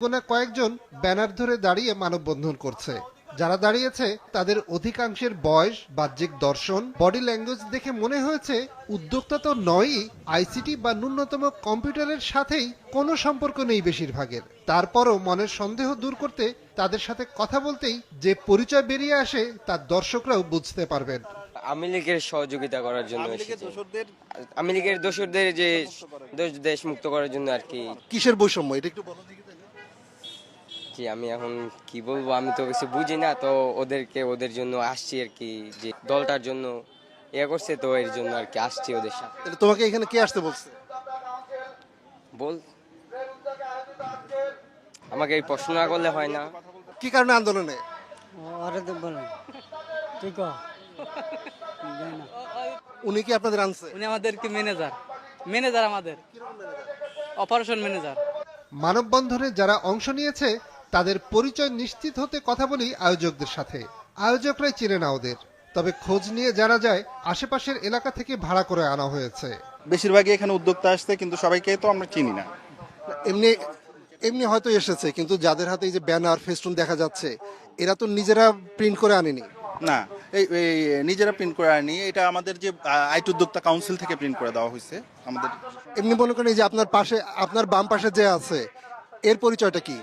গোনা কয়েকজন ব্যানার ধরে দাঁড়িয়ে মানববন্ধন করছে। যারা দাঁড়িয়েছে তাদের অধিকাংশের বয়স, বাহ্যিক দর্শন, বডি ল্যাঙ্গুয়েজ দেখে মনে হয়েছে উদ্যোক্তা তো নয়ই, আইসিটি বা ন্যূনতম কম্পিউটারের সাথেই কোনো সম্পর্ক নেই বেশিরভাগের। তারপরও মনের সন্দেহ দূর করতে তাদের সাথে কথা বলতেই যে পরিচয় বেরিয়ে আসে তা দর্শকরাও বুঝতে পারবেন। আওয়ামী লীগের সহযোগিতা করার জন্য এসেছে। আওয়ামী লীগের দোসরদের যে দেশ মুক্ত করার জন্য আর কি। কিসের বৈষম্য এটা একটু বলো দেখি তাহলে। জি, আমি এখন কি বলবো, আমি তো কিছু বুঝি না, তো ওদের জন্য আসছি আর কি, যে দলটার জন্য করছে, তো এর জন্য আর কি আসছি ওদের সাথে। তাহলে তোমাকে এখানে কে আসতে বলছে? বল, আমাকে এই প্রশ্ন না করলে হয় না। কি কারণে আন্দোলনে? আরে তো বলেন তুই ক উনি কি আপনাদের আনছে? উনি আমাদেরকে ম্যানেজার আমাদের অপারেশন ম্যানেজার। মানববন্ধনে যারা অংশ নিয়েছে তাদের পরিচয় নিশ্চিত হতে কথা বলি আয়োজকদের সাথে। আয়োজকরাই চেনে না ওদের, তবে খোঁজ নিয়ে জানা যায় আশেপাশের এলাকা থেকে ভাড়া করে আনা হয়েছে। বেশিরভাগই এখানে উদ্যোক্তা আসছে, কিন্তু সবাইকে তো আমরা চিনি না। এমনি এমনি হয়তো এসেছে, কিন্তু যাদের হাতে এই যে ব্যানার ফেস্টুন দেখা যাচ্ছে এরা তো নিজেরা প্রিন্ট করে আনেনি। না, এই নিজেরা প্রিন্ট করে আনি, এটা আমাদের যে আইটি উদ্যোক্তা কাউন্সিল থেকে প্রিন্ট করে দেওয়া হয়েছে আমাদের। এমনি মনে করেন এই যে আপনার পাশে, আপনার বাম পাশে যে আছে এর পরিচয়টা কি?